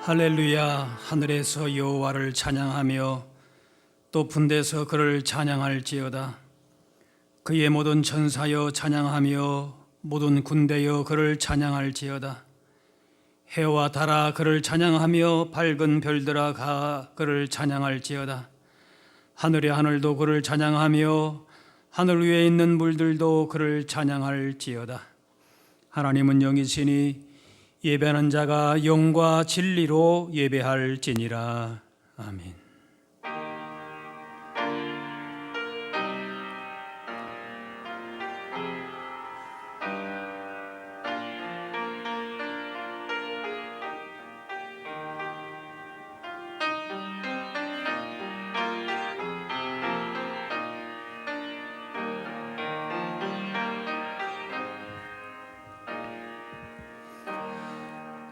할렐루야. 하늘에서 여호와를 찬양하며 높은 데서 그를 찬양할지어다. 그의 모든 천사여 찬양하며 모든 군대여 그를 찬양할지어다. 해와 달아 그를 찬양하며 밝은 별들아 가 그를 찬양할지어다. 하늘의 하늘도 그를 찬양하며 하늘 위에 있는 물들도 그를 찬양할지어다. 하나님은 영이시니 예배하는 자가 영과 진리로 예배할지니라. 아멘.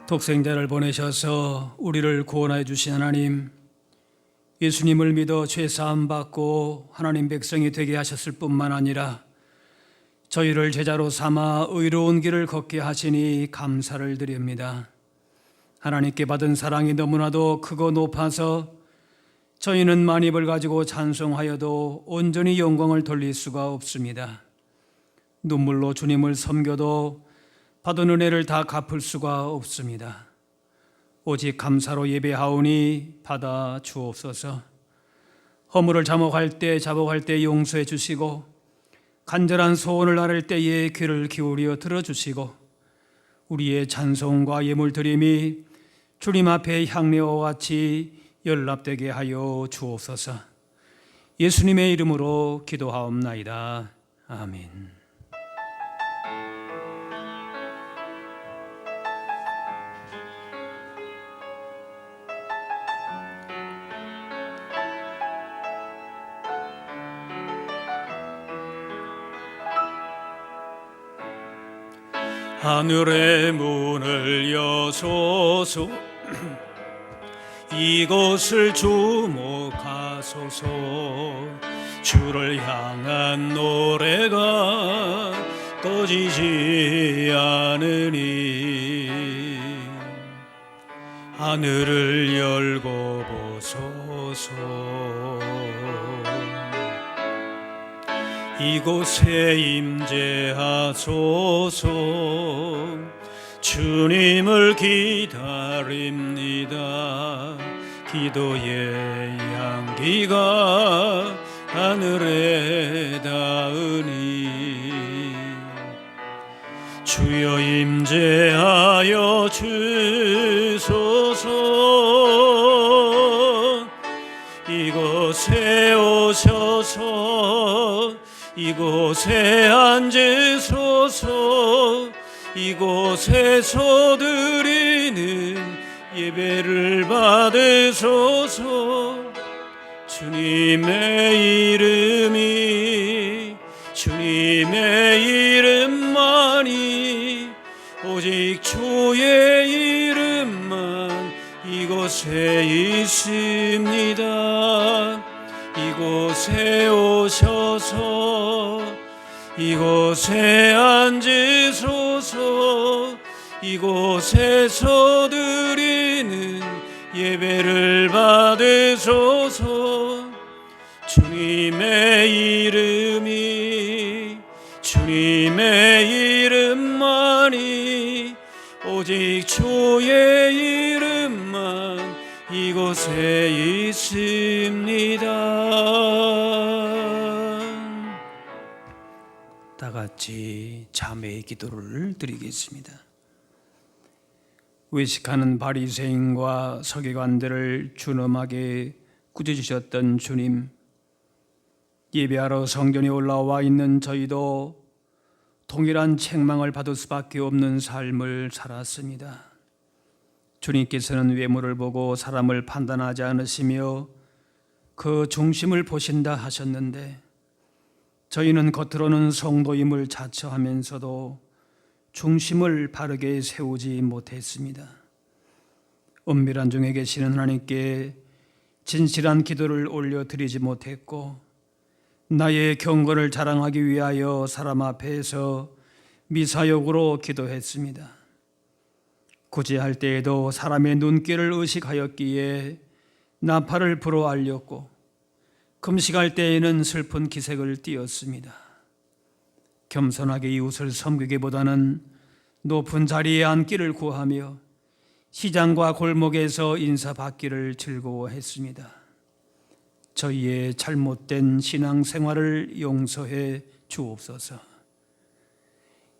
독생자를 보내셔서 우리를 구원해 주신 하나님, 예수님을 믿어 죄 사함 받고 하나님 백성이 되게 하셨을 뿐만 아니라 저희를 제자로 삼아 의로운 길을 걷게 하시니 감사를 드립니다. 하나님께 받은 사랑이 너무나도 크고 높아서 저희는 만입을 가지고 찬송하여도 온전히 영광을 돌릴 수가 없습니다. 눈물로 주님을 섬겨도 받은 은혜를 다 갚을 수가 없습니다. 오직 감사로 예배하오니 받아 주옵소서. 허물을 자복할 때 용서해 주시고 간절한 소원을 아뢰을 때에 귀를 기울여 들어주시고 우리의 찬송과 예물 드림이 주님 앞에 향례와 같이 연락되게 하여 주옵소서. 예수님의 이름으로 기도하옵나이다. 아멘. 하늘의 문을 여소서. 이곳을 주목하소서. 주를 향한 노래가 꺼지지 않으니 하늘을 열고 보소서. 이곳에 임재하소서. 주님을 기다립니다. 기도의 향기가 하늘에 닿으니 주여 임재하여 주소서. 이곳에 오셔서 이곳에 앉으소서. 이곳에서 드리는 예배를 받으소서. 주님의 이름만이 오직 주의 이름만 이곳에 있습니다. 이곳에 오셔서 이곳에 앉으소서. 이곳에서 드리는 예배를 받으소서. 주님의 이름만이 오직 주의 이름만 이곳에 있습니다. 다 같이 자매의 기도를 드리겠습니다. 외식하는 바리새인과 서기관들을 준엄하게 꾸짖으셨던 주님, 예배하러 성전에 올라와 있는 저희도 동일한 책망을 받을 수밖에 없는 삶을 살았습니다. 주님께서는 외모를 보고 사람을 판단하지 않으시며 그 중심을 보신다 하셨는데 저희는 겉으로는 성도임을 자처하면서도 중심을 바르게 세우지 못했습니다. 은밀한 중에 계시는 하나님께 진실한 기도를 올려드리지 못했고 나의 경건을 자랑하기 위하여 사람 앞에서 미사역으로 기도했습니다. 구제할 때에도 사람의 눈길을 의식하였기에 나팔을 불어 알렸고, 금식할 때에는 슬픈 기색을 띄었습니다. 겸손하게 이웃을 섬기기보다는 높은 자리에 앉기를 구하며 시장과 골목에서 인사받기를 즐거워했습니다. 저희의 잘못된 신앙생활을 용서해 주옵소서.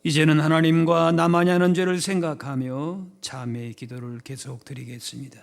이제는 하나님과 나만이 하는 죄를 생각하며 자매의 기도를 계속 드리겠습니다.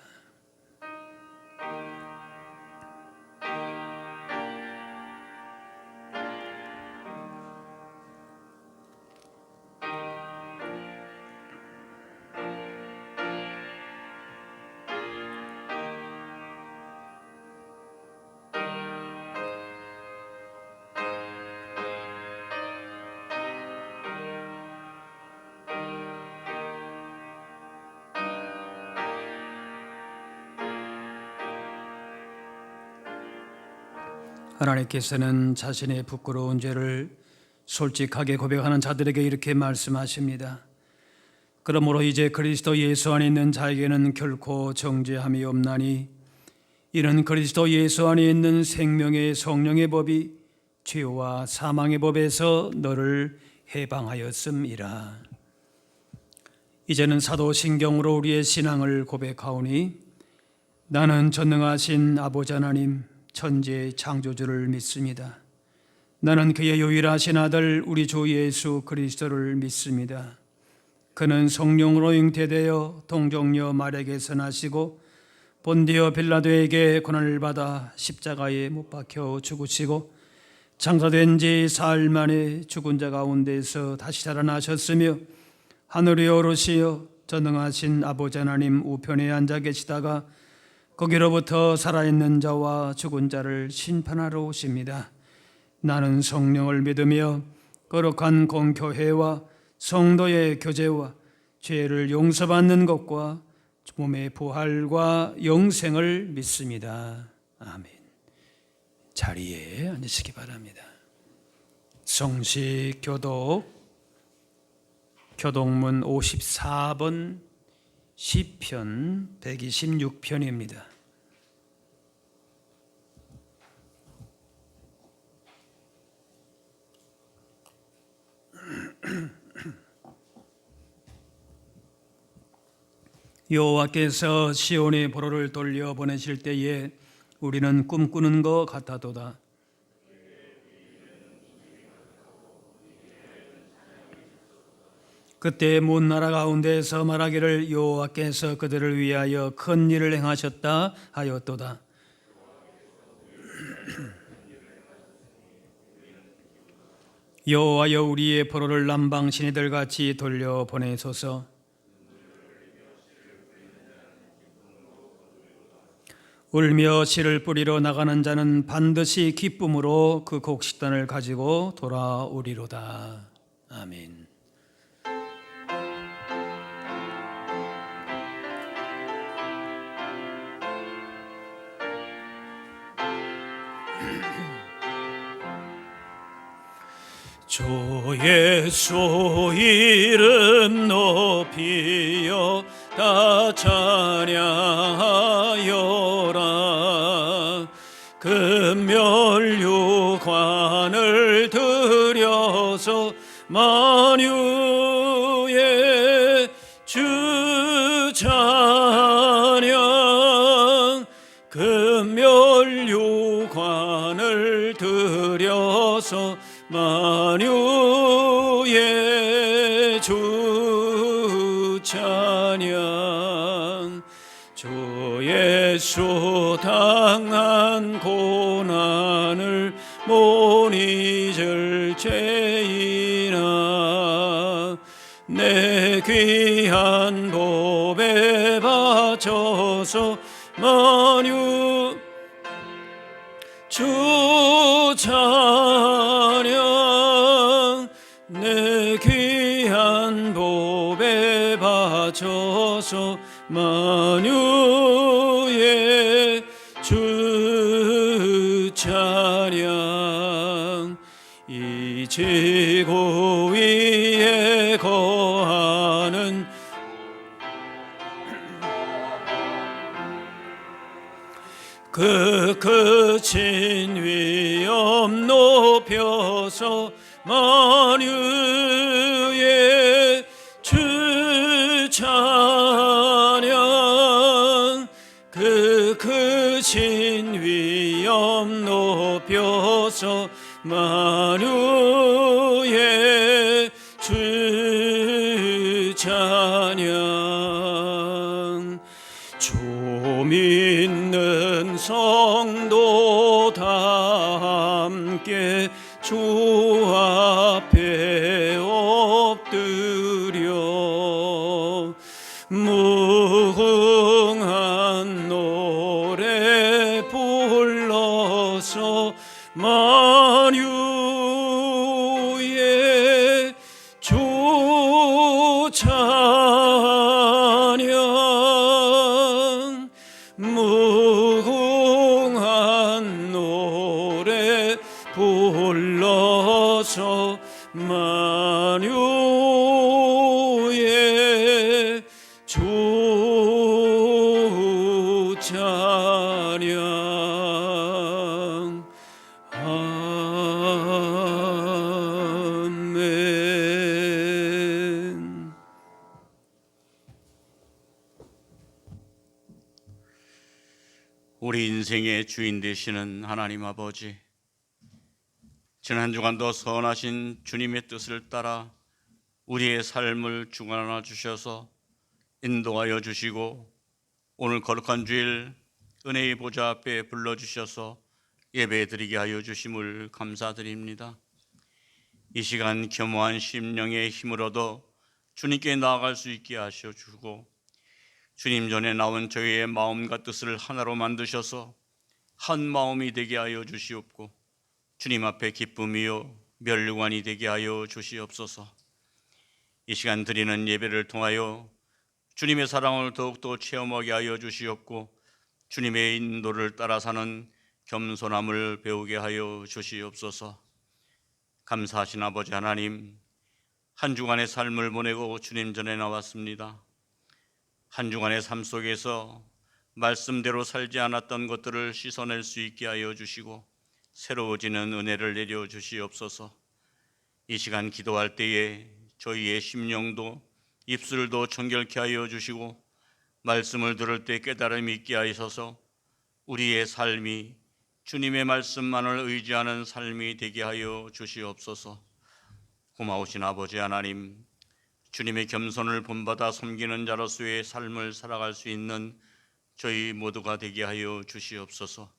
하나님께서는 자신의 부끄러운 죄를 솔직하게 고백하는 자들에게 이렇게 말씀하십니다. 그러므로 이제 그리스도 예수 안에 있는 자에게는 결코 정죄함이 없나니 이는 그리스도 예수 안에 있는 생명의 성령의 법이 죄와 사망의 법에서 너를 해방하였음이라. 이제는 사도신경으로 우리의 신앙을 고백하오니 나는 전능하신 아버지 하나님 천지의 창조주를 믿습니다. 나는 그의 유일하신 아들 우리 주 예수 그리스도를 믿습니다. 그는 성령으로 잉태되어 동정녀 마리아에게서 나시고 본디오 빌라도에게 고난을 받아 십자가에 못 박혀 죽으시고 장사된 지 사흘 만에 죽은 자 가운데서 다시 살아나셨으며 하늘에 오르시어 전능하신 아버지 하나님 우편에 앉아 계시다가 거기로부터 살아있는 자와 죽은 자를 심판하러 오십니다. 나는 성령을 믿으며 거룩한 공교회와 성도의 교제와 죄를 용서받는 것과 몸의 부활과 영생을 믿습니다. 아멘. 자리에 앉으시기 바랍니다. 성식 교독문 54번 시편 126편입니다. 여호와께서 시온의 보로를 돌려 보내실 때에 우리는 꿈꾸는 것 같아도다. 그때 문 나라 가운데서 말하기를 여호와께서 그들을 위하여 큰 일을 행하셨다 하였도다. 여호와여 우리의 포로를 남방 신이들 같이 돌려 보내소서. 울며 씨를 뿌리러 나가는 자는 반드시 기쁨으로 그 곡식단을 가지고 돌아오리로다. 아멘. 주 예수 이름 높이여 다 찬양하여라. 금멸류관을 들여서 만유의 주 찬양. 금멸류관을 들여서 만유의 주 찬양. 주 예수 당한 고난을 못 잊을 죄이나 내 귀한 법에 바쳐서 만유 주 찬양. 내 귀한 법에 바쳐서 만유의 주 찬양. 이 지구 위에 거하는 그 크신 위엄 높여서 만유의 주 찬양. 그 크신 위엄 높여서 만유의 주 찬양. 주 믿는 성도 다 함께 주 앞에 엎드려 무궁한 노래 불러서 만유의 주 찬양. 무궁한 노래 불러서 만유의 주 찬양. 아멘. 우리 인생의 주인 되시는 하나님 아버지, 지난 주간도 선하신 주님의 뜻을 따라 우리의 삶을 주관하여 주셔서 인도하여 주시고, 오늘 거룩한 주일 은혜의 보좌 앞에 불러주셔서 예배드리게 하여 주심을 감사드립니다. 이 시간 겸허한 심령의 힘을 얻어 주님께 나아갈 수 있게 하셔 주고, 주님 전에 나온 저희의 마음과 뜻을 하나로 만드셔서 한 마음이 되게 하여 주시옵고, 주님 앞에 기쁨이요 멸관이 되게 하여 주시옵소서. 이 시간 드리는 예배를 통하여 주님의 사랑을 더욱더 체험하게 하여 주시옵고, 주님의 인도를 따라 사는 겸손함을 배우게 하여 주시옵소서. 감사하신 아버지 하나님, 한 주간의 삶을 보내고 주님 전에 나왔습니다. 한 주간의 삶 속에서 말씀대로 살지 않았던 것들을 씻어낼 수 있게 하여 주시고, 새로워지는 은혜를 내려 주시옵소서. 이 시간 기도할 때에 저희의 심령도 입술도 정결케 하여 주시고, 말씀을 들을 때 깨달음이 있게 하셔서 우리의 삶이 주님의 말씀만을 의지하는 삶이 되게 하여 주시옵소서. 고마우신 아버지 하나님, 주님의 겸손을 본받아 섬기는 자로서의 삶을 살아갈 수 있는 저희 모두가 되게 하여 주시옵소서.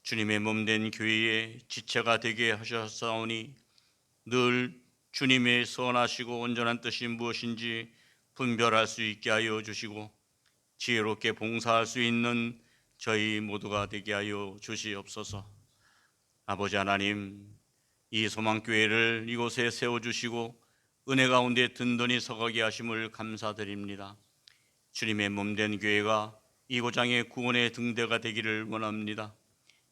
주님의 몸된 교회의 지체가 되게 하셨사오니 늘 주님의 선하시고 온전한 뜻이 무엇인지 분별할 수 있게 하여 주시고, 지혜롭게 봉사할 수 있는 저희 모두가 되게 하여 주시옵소서. 아버지 하나님, 이 소망교회를 이곳에 세워주시고 은혜 가운데 든든히 서가게 하심을 감사드립니다. 주님의 몸된 교회가 이고장의 구원의 등대가 되기를 원합니다.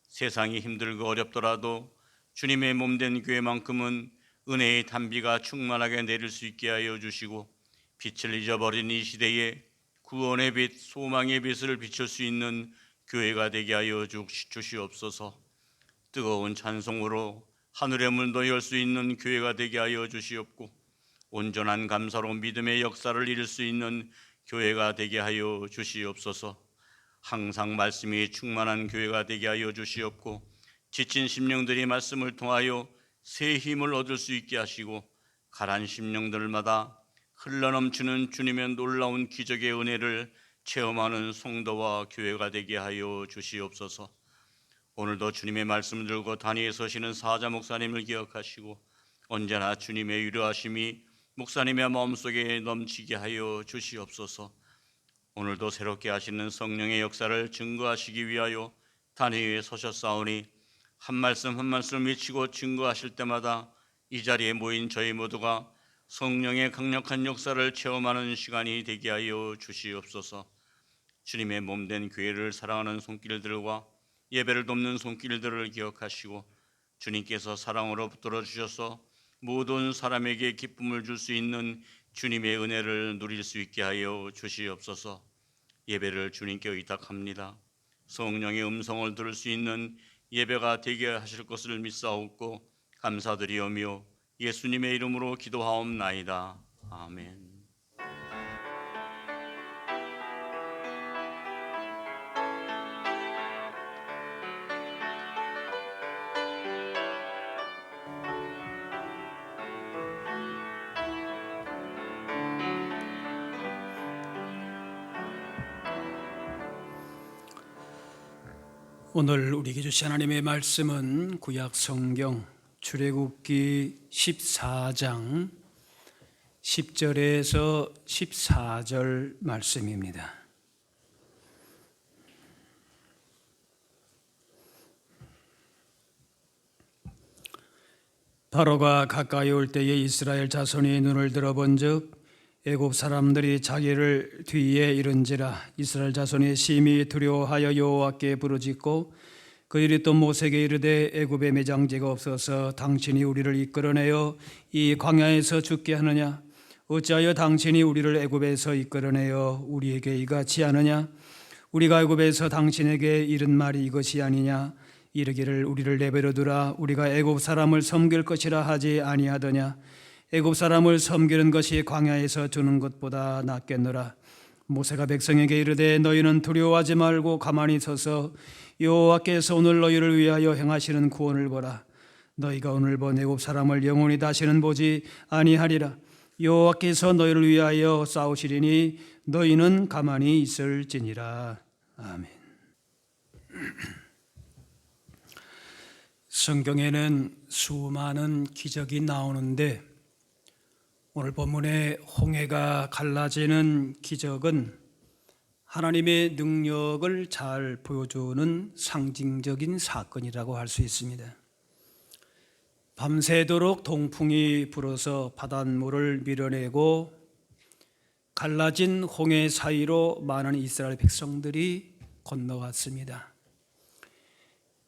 세상이 힘들고 어렵더라도 주님의 몸된 교회만큼은 은혜의 단비가 충만하게 내릴 수 있게 하여 주시고, 빛을 잊어버린 이 시대에 구원의 빛, 소망의 빛을 비출 수 있는 교회가 되게 하여 주시옵소서. 뜨거운 찬송으로 하늘의 문도 열 수 있는 교회가 되게 하여 주시옵고, 온전한 감사로 믿음의 역사를 이룰 수 있는 교회가 되게 하여 주시옵소서. 항상 말씀이 충만한 교회가 되게 하여 주시옵고, 지친 심령들이 말씀을 통하여 새 힘을 얻을 수 있게 하시고, 가란 심령들마다 흘러넘치는 주님의 놀라운 기적의 은혜를 체험하는 성도와 교회가 되게 하여 주시옵소서. 오늘도 주님의 말씀을 들고 단위에 서시는 사자 목사님을 기억하시고, 언제나 주님의 위로하심이 목사님의 마음속에 넘치게 하여 주시옵소서. 오늘도 새롭게 하시는 성령의 역사를 증거하시기 위하여 단위 위에 서셨사오니, 한 말씀 한 말씀 외치고 증거하실 때마다 이 자리에 모인 저희 모두가 성령의 강력한 역사를 체험하는 시간이 되게 하여 주시옵소서. 주님의 몸된 교회를 사랑하는 손길들과 예배를 돕는 손길들을 기억하시고, 주님께서 사랑으로 붙들어 주셔서 모든 사람에게 기쁨을 줄 수 있는 주님의 은혜를 누릴 수 있게 하여 주시옵소서. 예배를 주님께 의탁합니다. 성령의 음성을 들을 수 있는 예배가 되게 하실 것을 믿사옵고 감사드리오며 예수님의 이름으로 기도하옵나이다. 아멘. 오늘 우리에게 주신 하나님의 말씀은 구약 성경 출애굽기 14장 10절에서 14절 말씀입니다. 바로가 가까이 올 때에 이스라엘 자손이 눈을 들어본즉 애굽 사람들이 자기를 뒤에 이른지라. 이스라엘 자손이 심히 두려워하여 여호와께 부르짖고 그들이 또 모세에게 이르되 애굽에 매장지가 없어서 당신이 우리를 이끌어내어 이 광야에서 죽게 하느냐? 어찌하여 당신이 우리를 애굽에서 이끌어내어 우리에게 이같이 하느냐? 우리가 애굽에서 당신에게 이른 말이 이것이 아니냐? 이르기를 우리를 내버려 두라. 우리가 애굽 사람을 섬길 것이라 하지 아니하더냐? 애굽 사람을 섬기는 것이 광야에서 주는 것보다 낫겠노라. 모세가 백성에게 이르되 너희는 두려워하지 말고 가만히 서서 여호와께서 오늘 너희를 위하여 행하시는 구원을 보라. 너희가 오늘 본 애굽 사람을 영원히 다시는 보지 아니하리라. 여호와께서 너희를 위하여 싸우시리니 너희는 가만히 있을지니라. 아멘. 성경에는 수많은 기적이 나오는데 오늘 본문의 홍해가 갈라지는 기적은 하나님의 능력을 잘 보여주는 상징적인 사건이라고 할 수 있습니다. 밤새도록 동풍이 불어서 바닷물을 밀어내고 갈라진 홍해 사이로 많은 이스라엘 백성들이 건너갔습니다.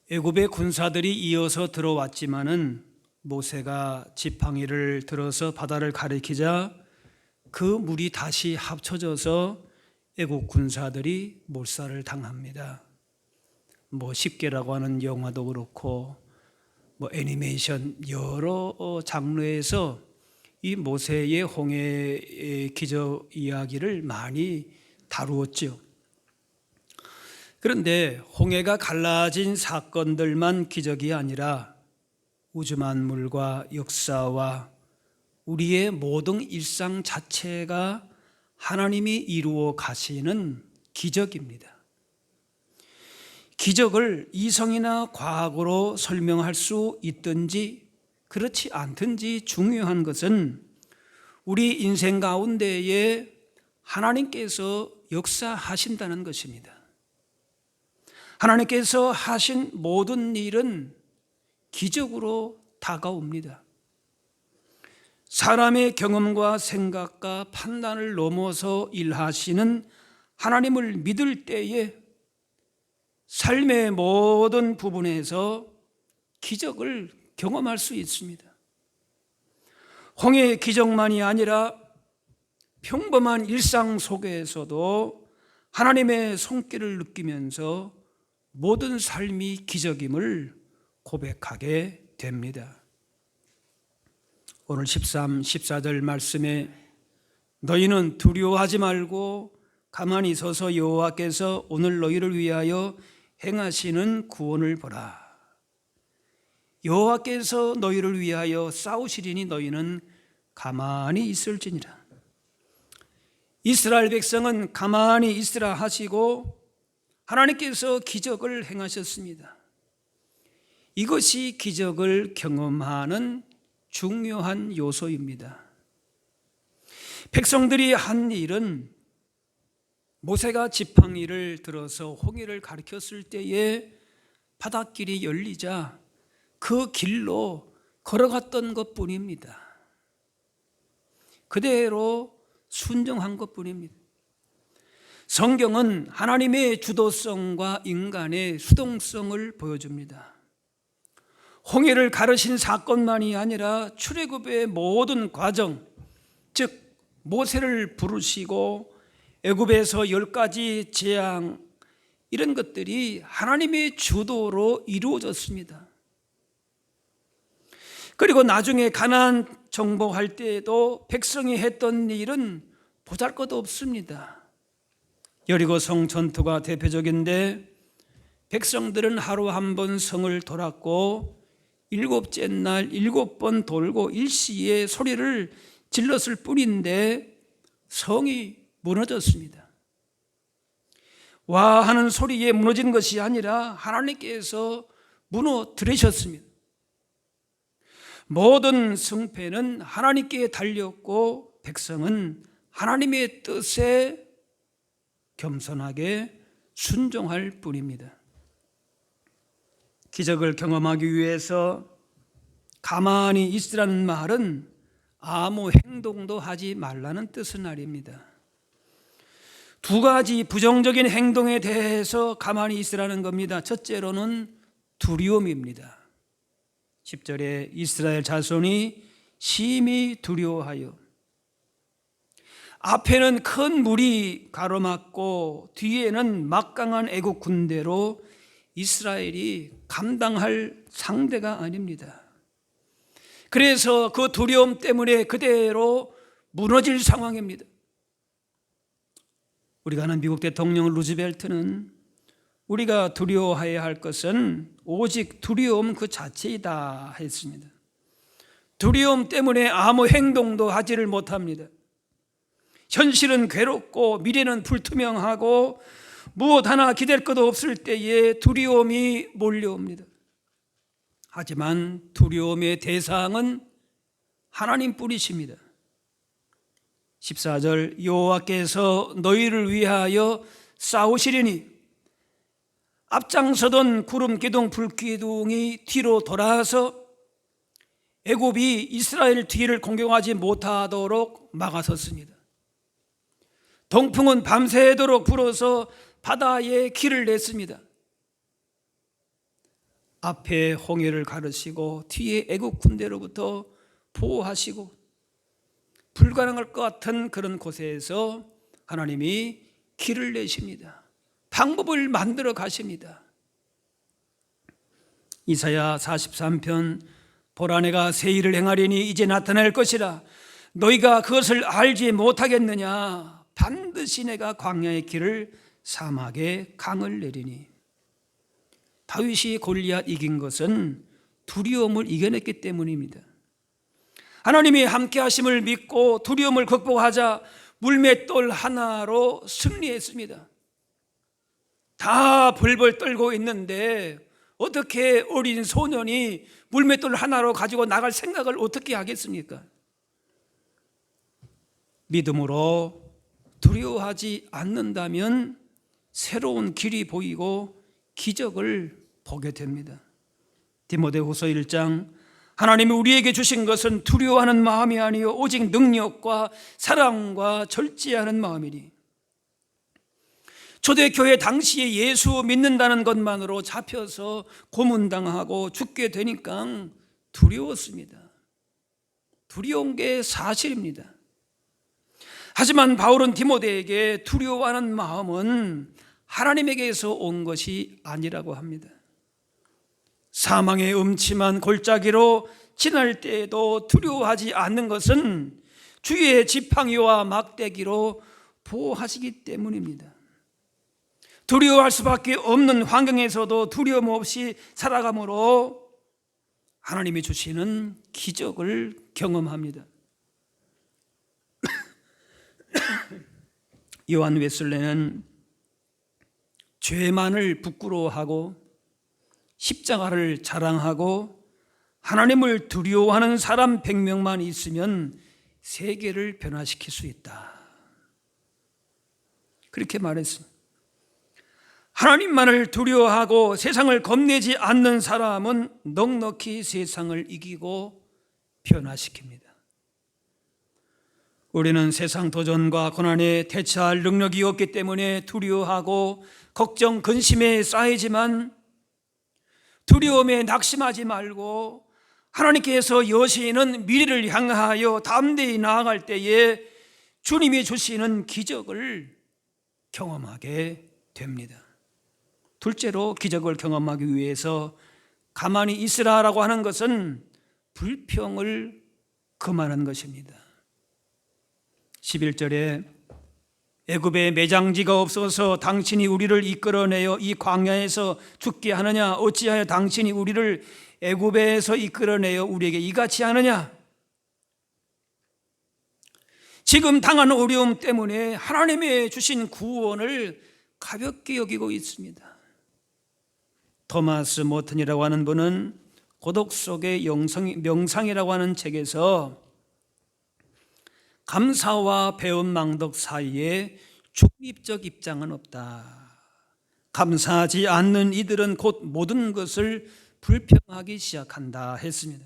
애굽의 군사들이 이어서 들어왔지만은 모세가 지팡이를 들어서 바다를 가리키자 그 물이 다시 합쳐져서 애국 군사들이 몰살을 당합니다. 십계라고 하는 영화도 그렇고 애니메이션 여러 장르에서 이 모세의 홍해의 기적 이야기를 많이 다루었죠. 그런데 홍해가 갈라진 사건들만 기적이 아니라 우주 만물과 역사와 우리의 모든 일상 자체가 하나님이 이루어 가시는 기적입니다. 기적을 이성이나 과학으로 설명할 수 있든지 그렇지 않든지 중요한 것은 우리 인생 가운데에 하나님께서 역사하신다는 것입니다. 하나님께서 하신 모든 일은 기적으로 다가옵니다. 사람의 경험과 생각과 판단을 넘어서 일하시는 하나님을 믿을 때에 삶의 모든 부분에서 기적을 경험할 수 있습니다. 홍해의 기적만이 아니라 평범한 일상 속에서도 하나님의 손길을 느끼면서 모든 삶이 기적임을 고백하게 됩니다. 오늘 13, 14절 말씀에 너희는 두려워하지 말고 가만히 서서 여호와께서 오늘 너희를 위하여 행하시는 구원을 보라. 여호와께서 너희를 위하여 싸우시리니 너희는 가만히 있을지니라. 이스라엘 백성은 가만히 있으라 하시고 하나님께서 기적을 행하셨습니다. 이것이 기적을 경험하는 중요한 요소입니다. 백성들이 한 일은 모세가 지팡이를 들어서 홍해를 가리켰을 때에 바닷길이 열리자 그 길로 걸어갔던 것뿐입니다. 그대로 순종한 것뿐입니다. 성경은 하나님의 주도성과 인간의 수동성을 보여줍니다. 홍해를 가르신 사건만이 아니라 출애굽의 모든 과정, 즉 모세를 부르시고 애굽에서 10가지 재앙 이런 것들이 하나님의 주도로 이루어졌습니다. 그리고 나중에 가나안 정복할 때에도 백성이 했던 일은 보잘것없습니다. 여리고성 전투가 대표적인데 백성들은 하루 한 번 성을 돌았고 일곱째 날 7번 돌고 일시에 소리를 질렀을 뿐인데 성이 무너졌습니다. 와 하는 소리에 무너진 것이 아니라 하나님께서 무너뜨리셨습니다. 모든 승패는 하나님께 달렸고 백성은 하나님의 뜻에 겸손하게 순종할 뿐입니다. 기적을 경험하기 위해서 가만히 있으라는 말은 아무 행동도 하지 말라는 뜻은 아닙니다. 두 가지 부정적인 행동에 대해서 가만히 있으라는 겁니다. 첫째로는 두려움입니다. 10절에 이스라엘 자손이 심히 두려워하여, 앞에는 큰 물이 가로막고 뒤에는 막강한 애국 군대로 이스라엘이 감당할 상대가 아닙니다. 그래서 그 두려움 때문에 그대로 무너질 상황입니다. 우리가 아는 미국 대통령 루즈벨트는 우리가 두려워해야 할 것은 오직 두려움 그 자체이다 했습니다. 두려움 때문에 아무 행동도 하지를 못합니다. 현실은 괴롭고 미래는 불투명하고 무엇 하나 기댈 것도 없을 때에 두려움이 몰려옵니다. 하지만 두려움의 대상은 하나님뿐이십니다. 14절 여호와께서 너희를 위하여 싸우시리니 앞장서던 구름 기둥 불 기둥이 뒤로 돌아서 애굽이 이스라엘 뒤를 공격하지 못하도록 막아섰습니다. 동풍은 밤새도록 불어서 바다에 길을 냈습니다. 앞에 홍해를 가르시고 뒤에 애국 군대로부터 보호하시고 불가능할 것 같은 그런 곳에서 하나님이 길을 내십니다. 방법을 만들어 가십니다. 이사야 43편 보라 내가 새 일을 행하리니 이제 나타날 것이라 너희가 그것을 알지 못하겠느냐. 반드시 내가 광야의 길을 사막에 강을 내리니. 다윗이 골리앗 이긴 것은 두려움을 이겨냈기 때문입니다. 하나님이 함께 하심을 믿고 두려움을 극복하자 물맷돌 하나로 승리했습니다. 다 벌벌 떨고 있는데 어떻게 어린 소년이 물맷돌 하나로 가지고 나갈 생각을 어떻게 하겠습니까? 믿음으로 두려워하지 않는다면 새로운 길이 보이고 기적을 보게 됩니다. 디모데후서 1장 하나님이 우리에게 주신 것은 두려워하는 마음이 아니요 오직 능력과 사랑과 절제하는 마음이니. 초대교회 당시에 예수 믿는다는 것만으로 잡혀서 고문당하고 죽게 되니까 두려웠습니다. 두려운 게 사실입니다. 하지만 바울은 디모데에게 두려워하는 마음은 하나님에게서 온 것이 아니라고 합니다. 사망의 음침한 골짜기로 지날 때에도 두려워하지 않는 것은 주의 지팡이와 막대기로 보호하시기 때문입니다. 두려워할 수밖에 없는 환경에서도 두려움 없이 살아감으로 하나님이 주시는 기적을 경험합니다. 요한 웨슬레는 죄만을 부끄러워하고 십자가를 자랑하고 하나님을 두려워하는 사람 100명만 있으면 세계를 변화시킬 수 있다. 그렇게 말했습니다. 하나님만을 두려워하고 세상을 겁내지 않는 사람은 넉넉히 세상을 이기고 변화시킵니다. 우리는 세상 도전과 고난에 대처할 능력이 없기 때문에 두려워하고 걱정, 근심에 쌓이지만 두려움에 낙심하지 말고 하나님께서 여시는 미래를 향하여 담대히 나아갈 때에 주님이 주시는 기적을 경험하게 됩니다. 둘째로 기적을 경험하기 위해서 가만히 있으라라고 하는 것은 불평을 금하는 것입니다. 11절에 애굽에 매장지가 없어서 당신이 우리를 이끌어내어 이 광야에서 죽게 하느냐? 어찌하여 당신이 우리를 애굽에서 이끌어내어 우리에게 이같이 하느냐? 지금 당하는 어려움 때문에 하나님의 주신 구원을 가볍게 여기고 있습니다. 토마스 모튼이라고 하는 분은 고독 속의 명상이라고 하는 책에서 감사와 배은망덕 사이에 중립적 입장은 없다. 감사하지 않는 이들은 곧 모든 것을 불평하기 시작한다 했습니다.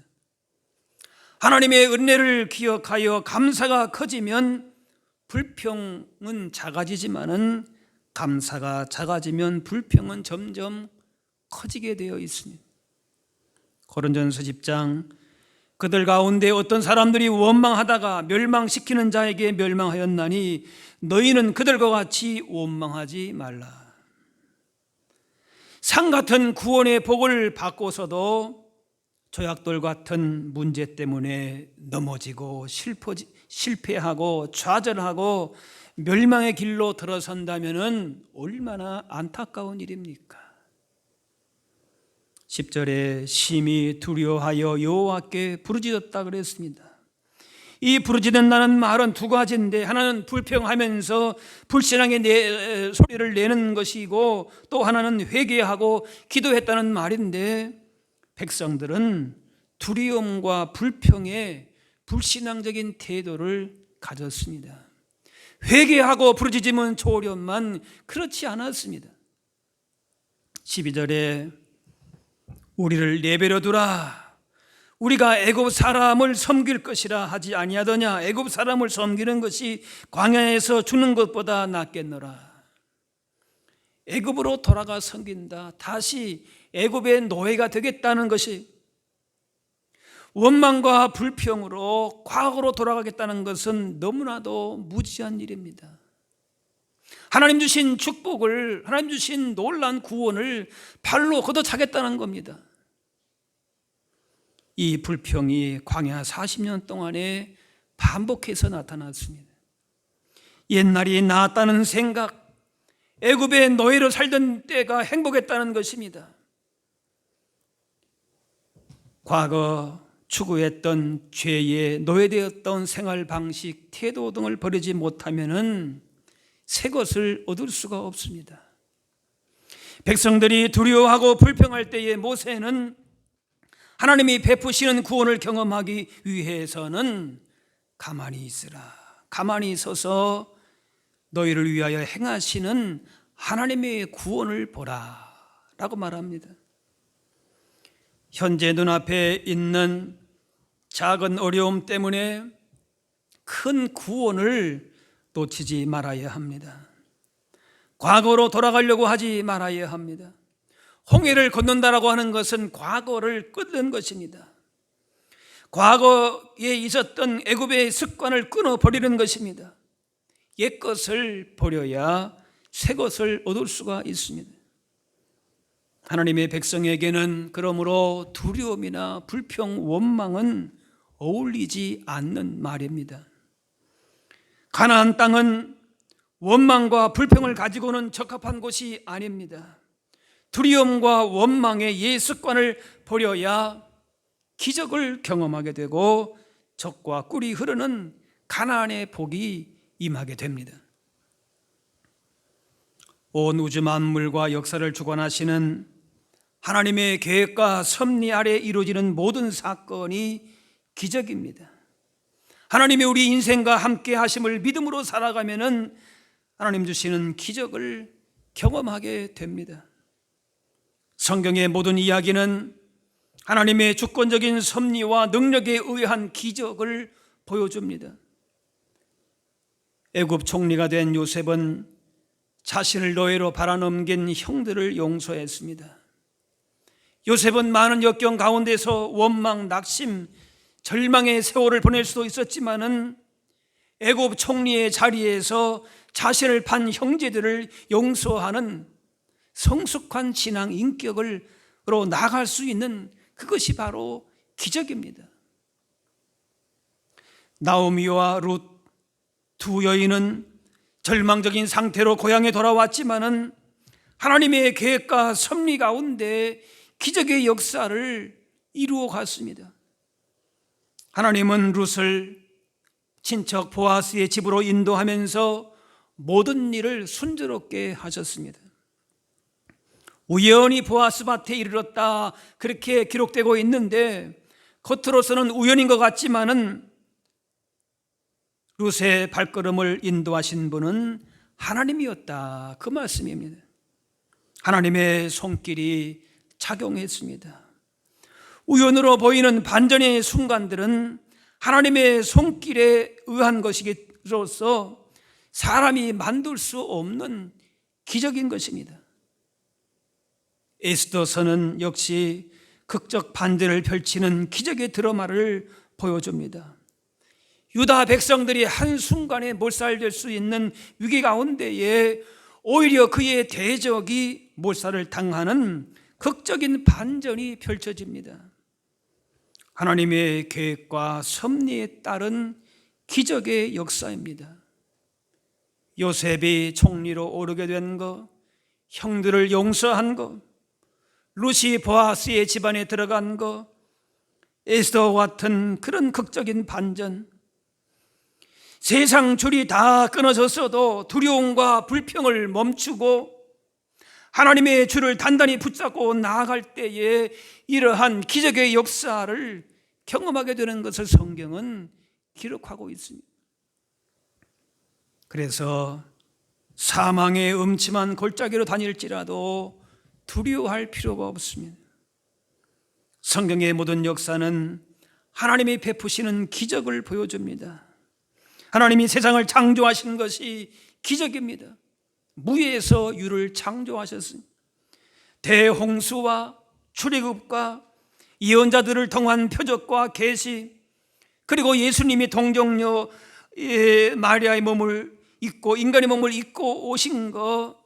하나님의 은혜를 기억하여 감사가 커지면 불평은 작아지지만은 감사가 작아지면 불평은 점점 커지게 되어 있습니다. 고린도전서 10장 그들 가운데 어떤 사람들이 원망하다가 멸망시키는 자에게 멸망하였나니 너희는 그들과 같이 원망하지 말라. 상 같은 구원의 복을 받고서도 조약돌 같은 문제 때문에 넘어지고 실패하고 좌절하고 멸망의 길로 들어선다면 얼마나 안타까운 일입니까? 10절에 심히 두려워하여 여호와께 부르짖었다 그랬습니다. 이 부르짖는다는 말은 두 가지인데, 하나는 불평하면서 불신앙의 소리를 내는 것이고 또 하나는 회개하고 기도했다는 말인데, 백성들은 두려움과 불평에 불신앙적인 태도를 가졌습니다. 회개하고 부르짖으면 좋으련만 그렇지 않았습니다. 12절에 우리를 내버려 두라. 우리가 애굽 사람을 섬길 것이라 하지 아니하더냐. 애굽 사람을 섬기는 것이 광야에서 죽는 것보다 낫겠노라. 애굽으로 돌아가 섬긴다. 다시 애굽의 노예가 되겠다는 것이, 원망과 불평으로 과거로 돌아가겠다는 것은 너무나도 무지한 일입니다. 하나님 주신 축복을, 하나님 주신 놀라운 구원을 발로 걷어차겠다는 겁니다. 이 불평이 광야 40년 동안에 반복해서 나타났습니다. 옛날이 나았다는 생각, 애굽의 노예로 살던 때가 행복했다는 것입니다. 과거 추구했던 죄에 노예되었던 생활 방식, 태도 등을 버리지 못하면은 새 것을 얻을 수가 없습니다. 백성들이 두려워하고 불평할 때에 모세는 하나님이 베푸시는 구원을 경험하기 위해서는 가만히 있으라. 가만히 서서 너희를 위하여 행하시는 하나님의 구원을 보라 라고 말합니다. 현재 눈앞에 있는 작은 어려움 때문에 큰 구원을 놓치지 말아야 합니다. 과거로 돌아가려고 하지 말아야 합니다. 홍해를 건넌다라고 하는 것은 과거를 끊는 것입니다. 과거에 있었던 애굽의 습관을 끊어버리는 것입니다. 옛 것을 버려야 새 것을 얻을 수가 있습니다. 하나님의 백성에게는 그러므로 두려움이나 불평, 원망은 어울리지 않는 말입니다. 가나안 땅은 원망과 불평을 가지고는 적합한 곳이 아닙니다. 두려움과 원망의 옛 습관을 버려야 기적을 경험하게 되고 젖과 꿀이 흐르는 가나안의 복이 임하게 됩니다. 온 우주 만물과 역사를 주관하시는 하나님의 계획과 섭리 아래 이루어지는 모든 사건이 기적입니다. 하나님이 우리 인생과 함께 하심을 믿음으로 살아가면은 하나님 주시는 기적을 경험하게 됩니다. 성경의 모든 이야기는 하나님의 주권적인 섭리와 능력에 의한 기적을 보여줍니다. 애굽 총리가 된 요셉은 자신을 노예로 팔아넘긴 형들을 용서했습니다. 요셉은 많은 역경 가운데서 원망, 낙심, 절망의 세월을 보낼 수도 있었지만은 애굽 총리의 자리에서 자신을 판 형제들을 용서하는 성숙한 신앙 인격으로 나아갈 수 있는 그것이 바로 기적입니다. 나오미와 룻 두 여인은 절망적인 상태로 고향에 돌아왔지만은 하나님의 계획과 섭리 가운데 기적의 역사를 이루어 갔습니다. 하나님은 룻을 친척 보아스의 집으로 인도하면서 모든 일을 순조롭게 하셨습니다. 우연히 보아스 밭에 이르렀다 그렇게 기록되고 있는데 겉으로서는 우연인 것 같지만은 룻의 발걸음을 인도하신 분은 하나님이었다 그 말씀입니다. 하나님의 손길이 작용했습니다. 우연으로 보이는 반전의 순간들은 하나님의 손길에 의한 것이로서 사람이 만들 수 없는 기적인 것입니다. 에스더서는 역시 극적 반전을 펼치는 기적의 드라마를 보여줍니다. 유다 백성들이 한순간에 몰살될 수 있는 위기 가운데에 오히려 그의 대적이 몰살을 당하는 극적인 반전이 펼쳐집니다. 하나님의 계획과 섭리에 따른 기적의 역사입니다. 요셉이 총리로 오르게 된 것, 형들을 용서한 것, 룻이 보아스의 집안에 들어간 것, 에스더와 같은 그런 극적인 반전, 세상 줄이 다 끊어졌어도 두려움과 불평을 멈추고 하나님의 줄을 단단히 붙잡고 나아갈 때에 이러한 기적의 역사를 경험하게 되는 것을 성경은 기록하고 있습니다. 그래서 사망의 음침한 골짜기로 다닐지라도 두려워할 필요가 없습니다. 성경의 모든 역사는 하나님이 베푸시는 기적을 보여줍니다. 하나님이 세상을 창조하신 것이 기적입니다. 무에서 유를 창조하셨습니다. 대홍수와 출애굽과 예언자들을 통한 표적과 계시, 그리고 예수님이 동정녀 마리아의 몸을 입고 인간의 몸을 입고 오신 것,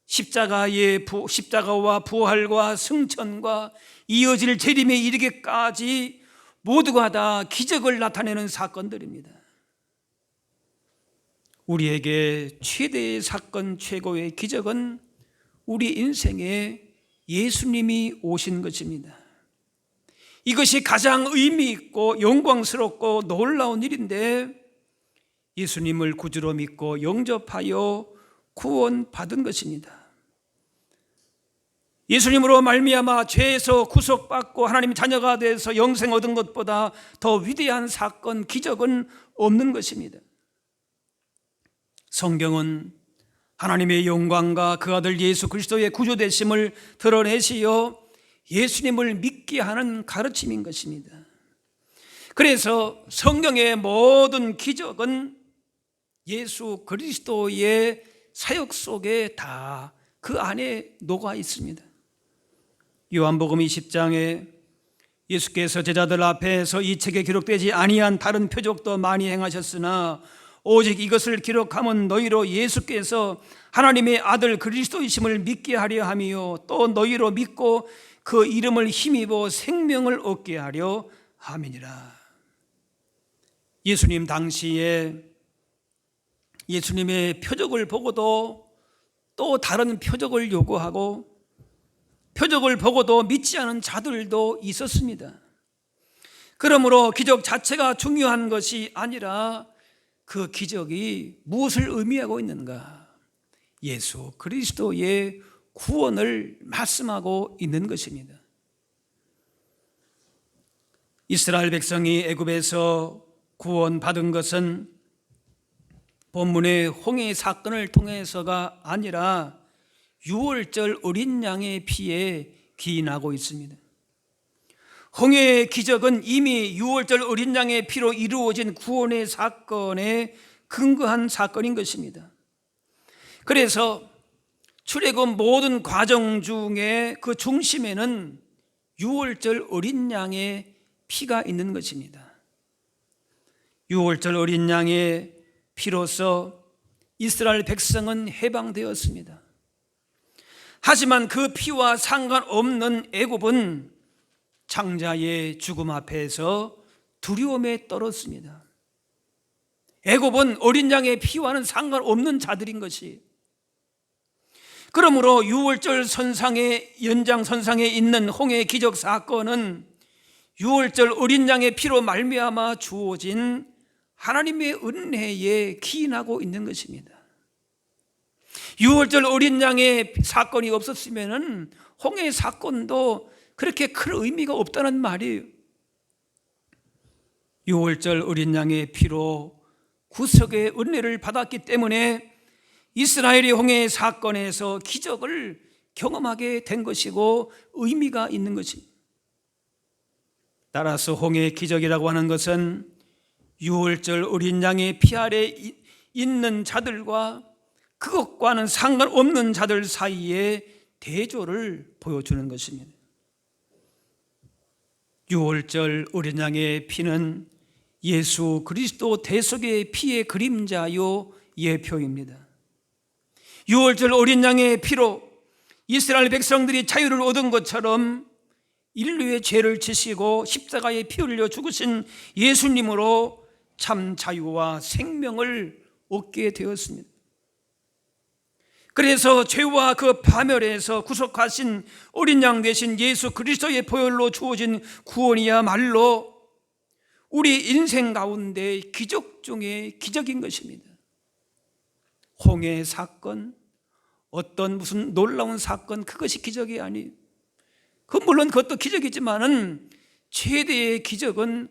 십자가와 부활과 승천과 이어질 재림에 이르기까지 모두가 다 기적을 나타내는 사건들입니다. 우리에게 최대의 사건, 최고의 기적은 우리 인생에 예수님이 오신 것입니다. 이것이 가장 의미 있고 영광스럽고 놀라운 일인데 예수님을 구주로 믿고 영접하여 구원받은 것입니다. 예수님으로 말미암아 죄에서 구속받고 하나님 자녀가 돼서 영생 얻은 것보다 더 위대한 사건, 기적은 없는 것입니다. 성경은 하나님의 영광과 그 아들 예수 그리스도의 구주되심을 드러내시어 예수님을 믿게 하는 가르침인 것입니다. 그래서 성경의 모든 기적은 예수 그리스도의 사역 속에 다 그 안에 녹아 있습니다. 요한복음 20장에 예수께서 제자들 앞에서 이 책에 기록되지 아니한 다른 표적도 많이 행하셨으나 오직 이것을 기록함은 너희로 예수께서 하나님의 아들 그리스도이심을 믿게 하려 함이요 또 너희로 믿고 그 이름을 힘입어 생명을 얻게 하려 함이니라. 예수님 당시에 예수님의 표적을 보고도 또 다른 표적을 요구하고 표적을 보고도 믿지 않은 자들도 있었습니다. 그러므로 기적 자체가 중요한 것이 아니라 그 기적이 무엇을 의미하고 있는가? 예수 그리스도의 구원을 말씀하고 있는 것입니다. 이스라엘 백성이 애굽에서 구원받은 것은 본문의 홍해 사건을 통해서가 아니라 유월절 어린 양의 피에 기인하고 있습니다. 홍해의 기적은 이미 유월절 어린 양의 피로 이루어진 구원의 사건에 근거한 사건인 것입니다. 그래서 출애굽 모든 과정 중에 그 중심에는 유월절 어린 양의 피가 있는 것입니다. 유월절 어린 양의 피로서 이스라엘 백성은 해방되었습니다. 하지만 그 피와 상관없는 애굽은 장자의 죽음 앞에서 두려움에 떨었습니다. 애굽은 어린 양의 피와는 상관없는 자들인 것이, 그러므로 유월절 선상의 연장선상에 있는 홍해 기적 사건은 유월절 어린 양의 피로 말미암아 주어진 하나님의 은혜에 기인하고 있는 것입니다. 유월절 어린 양의 사건이 없었으면 홍해 사건도 그렇게 큰 의미가 없다는 말이에요. 유월절 어린 양의 피로 구속의 은혜를 받았기 때문에 이스라엘이 홍해 사건에서 기적을 경험하게 된 것이고 의미가 있는 것입니다. 따라서 홍해 기적이라고 하는 것은 유월절 어린 양의 피 아래 있는 자들과 그것과는 상관없는 자들 사이에 대조를 보여주는 것입니다. 유월절 어린 양의 피는 예수 그리스도 대속의 피의 그림자요 예표입니다. 유월절 어린 양의 피로 이스라엘 백성들이 자유를 얻은 것처럼 인류의 죄를 지시고 십자가에 피 흘려 죽으신 예수님으로 참 자유와 생명을 얻게 되었습니다. 그래서 죄와 그 파멸에서 구속하신 어린 양 되신 예수 그리스도의 보혈로 주어진 구원이야말로 우리 인생 가운데 기적 중에 기적인 것입니다. 홍해 사건, 어떤 무슨 놀라운 사건, 그것이 기적이 아니에요. 물론 그것도 기적이지만은 최대의 기적은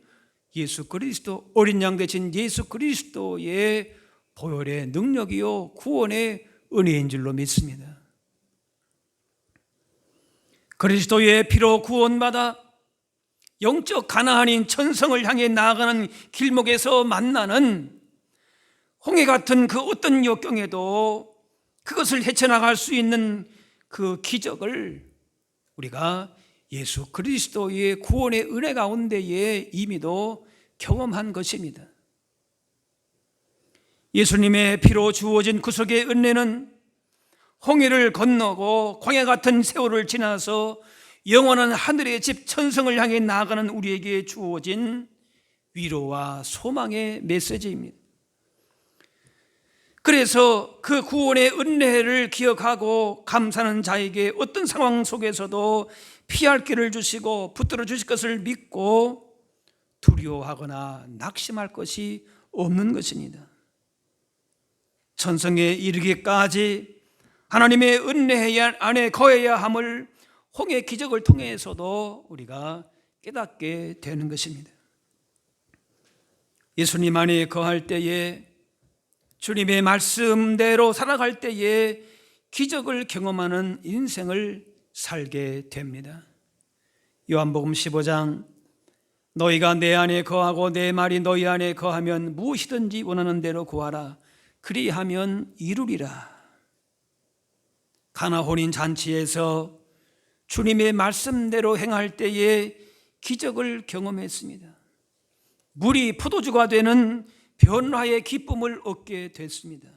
예수 그리스도, 어린 양 되신 예수 그리스도의 보혈의 능력이요 구원의 은혜인 줄로 믿습니다. 그리스도의 피로 구원받아 영적 가나안인 천성을 향해 나아가는 길목에서 만나는 홍해 같은 그 어떤 역경에도 그것을 헤쳐나갈 수 있는 그 기적을 우리가 예수 그리스도의 구원의 은혜 가운데에 이미도 경험한 것입니다. 예수님의 피로 주어진 구속의 은혜는 홍해를 건너고 광야 같은 세월을 지나서 영원한 하늘의 집 천성을 향해 나아가는 우리에게 주어진 위로와 소망의 메시지입니다. 그래서 그 구원의 은혜를 기억하고 감사하는 자에게 어떤 상황 속에서도 피할 길을 주시고 붙들어 주실 것을 믿고 두려워하거나 낙심할 것이 없는 것입니다. 천성에 이르기까지 하나님의 은혜 안에 거해야 함을 홍해 기적을 통해서도 우리가 깨닫게 되는 것입니다. 예수님 안에 거할 때에, 주님의 말씀대로 살아갈 때에 기적을 경험하는 인생을 살게 됩니다. 요한복음 15장, 너희가 내 안에 거하고 내 말이 너희 안에 거하면 무엇이든지 원하는 대로 구하라. 그리하면 이루리라. 가나 혼인 잔치에서 주님의 말씀대로 행할 때에 기적을 경험했습니다. 물이 포도주가 되는 변화의 기쁨을 얻게 됐습니다.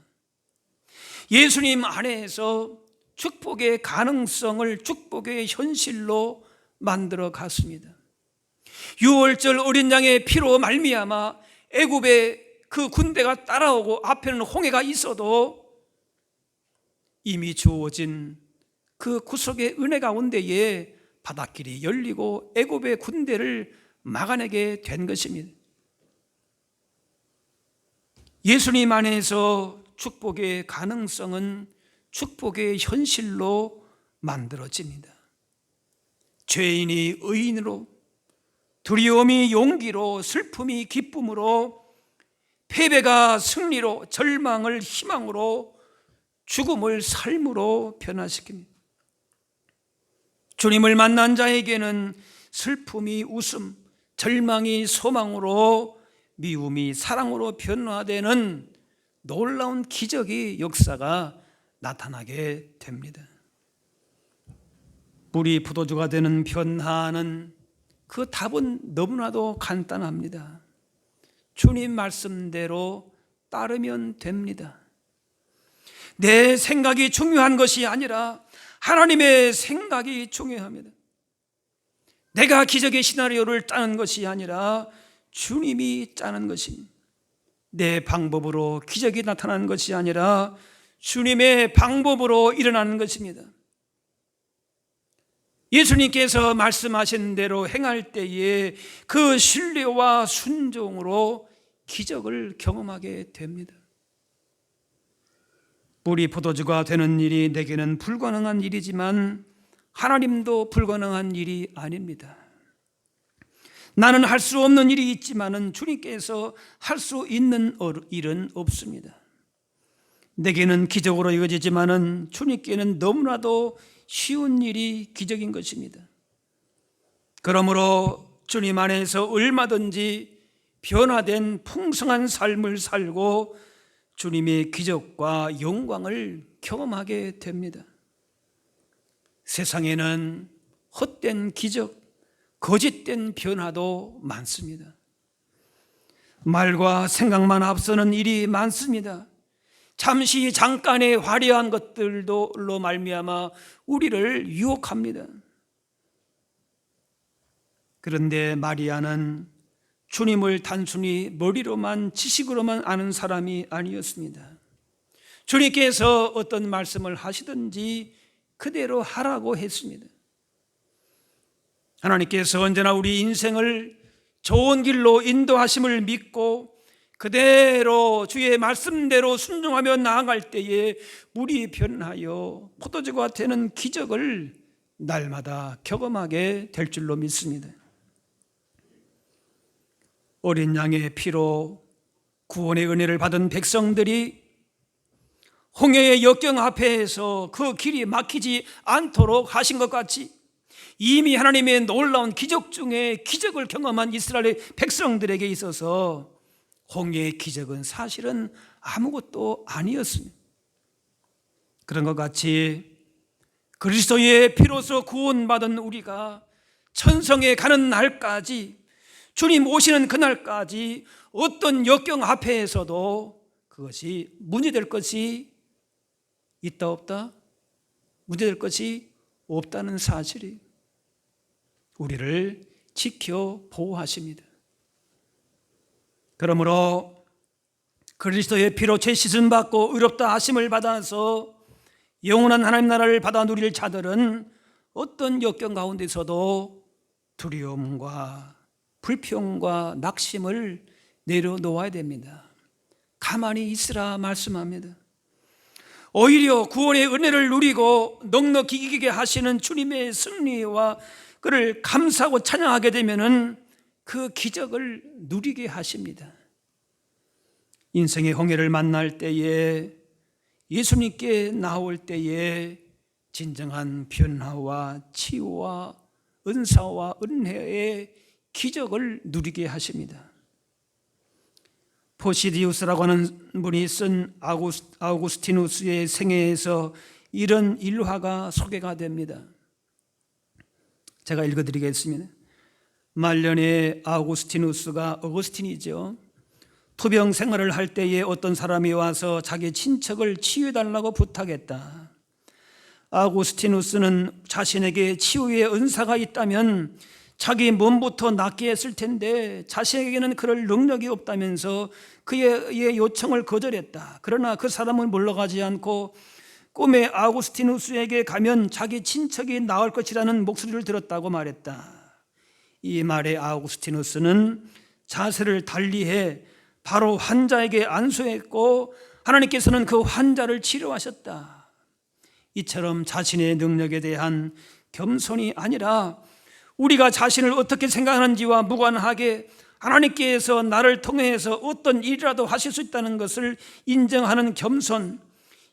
예수님 안에서 축복의 가능성을 축복의 현실로 만들어 갔습니다. 유월절 어린 양의 피로 말미암아 애굽의 그 군대가 따라오고 앞에는 홍해가 있어도 이미 주어진 그 구속의 은혜 가운데에 바닷길이 열리고 애굽의 군대를 막아내게 된 것입니다. 예수님 안에서 축복의 가능성은 축복의 현실로 만들어집니다. 죄인이 의인으로, 두려움이 용기로, 슬픔이 기쁨으로, 패배가 승리로, 절망을 희망으로, 죽음을 삶으로 변화시킵니다. 주님을 만난 자에게는 슬픔이 웃음, 절망이 소망으로, 미움이 사랑으로 변화되는 놀라운 기적의 역사가 나타나게 됩니다. 물이 포도주가 되는 변화는 그 답은 너무나도 간단합니다. 주님 말씀대로 따르면 됩니다. 내 생각이 중요한 것이 아니라 하나님의 생각이 중요합니다. 내가 기적의 시나리오를 짜는 것이 아니라 주님이 짜는 것입니다. 내 방법으로 기적이 나타나는 것이 아니라 주님의 방법으로 일어나는 것입니다. 예수님께서 말씀하신 대로 행할 때에 그 신뢰와 순종으로 기적을 경험하게 됩니다. 뿌리 포도주가 되는 일이 내게는 불가능한 일이지만 하나님도 불가능한 일이 아닙니다. 나는 할 수 없는 일이 있지만은 주님께서 할 수 있는 일은 없습니다. 내게는 기적으로 이루어지지만은 주님께는 너무나도 쉬운 일이 기적인 것입니다. 그러므로 주님 안에서 얼마든지 변화된 풍성한 삶을 살고 주님의 기적과 영광을 경험하게 됩니다. 세상에는 헛된 기적, 거짓된 변화도 많습니다. 말과 생각만 앞서는 일이 많습니다. 잠시 잠깐의 화려한 것들로 말미암아 우리를 유혹합니다. 그런데 마리아는 주님을 단순히 머리로만 지식으로만 아는 사람이 아니었습니다. 주님께서 어떤 말씀을 하시든지 그대로 하라고 했습니다. 하나님께서 언제나 우리 인생을 좋은 길로 인도하심을 믿고 그대로 주의 말씀대로 순종하며 나아갈 때에 물이 변하여 포도주가 되는 기적을 날마다 경험하게 될 줄로 믿습니다. 어린 양의 피로 구원의 은혜를 받은 백성들이 홍해의 역경 앞에서 그 길이 막히지 않도록 하신 것 같이 이미 하나님의 놀라운 기적 중에 기적을 경험한 이스라엘의 백성들에게 있어서 홍해의 기적은 사실은 아무것도 아니었습니다. 그런 것 같이 그리스도의 피로서 구원받은 우리가 천성에 가는 날까지, 주님 오시는 그날까지 어떤 역경 앞에서도 그것이 문제될 것이 있다 없다? 문제될 것이 없다는 사실이 우리를 지켜 보호하십니다. 그러므로 그리스도의 피로 죄씻음 받고 의롭다 하심을 받아서 영원한 하나님 나라를 받아 누릴 자들은 어떤 역경 가운데서도 두려움과 불평과 낙심을 내려놓아야 됩니다. 가만히 있으라 말씀합니다. 오히려 구원의 은혜를 누리고 넉넉히 이기게 하시는 주님의 승리와 그를 감사하고 찬양하게 되면은 그 기적을 누리게 하십니다. 인생의 홍해를 만날 때에, 예수님께 나올 때에 진정한 변화와 치유와 은사와 은혜의 기적을 누리게 하십니다. 포시디우스라고 하는 분이 쓴 아우구스티누스의 생애에서 이런 일화가 소개가 됩니다. 제가 읽어드리겠습니다. 말년에 아우구스티누스가, 어거스틴이죠, 투병 생활을 할 때에 어떤 사람이 와서 자기 친척을 치유해달라고 부탁했다. 아우구스티누스는 자신에게 치유의 은사가 있다면 자기 몸부터 낫게 했을 텐데 자신에게는 그럴 능력이 없다면서 그의 요청을 거절했다. 그러나 그 사람은 물러가지 않고 꿈에 아우구스티누스에게 가면 자기 친척이 나을 것이라는 목소리를 들었다고 말했다. 이 말에 아우구스티누스는 자세를 달리해 바로 환자에게 안수했고 하나님께서는 그 환자를 치료하셨다. 이처럼 자신의 능력에 대한 겸손이 아니라 우리가 자신을 어떻게 생각하는지와 무관하게 하나님께서 나를 통해서 어떤 일이라도 하실 수 있다는 것을 인정하는 겸손,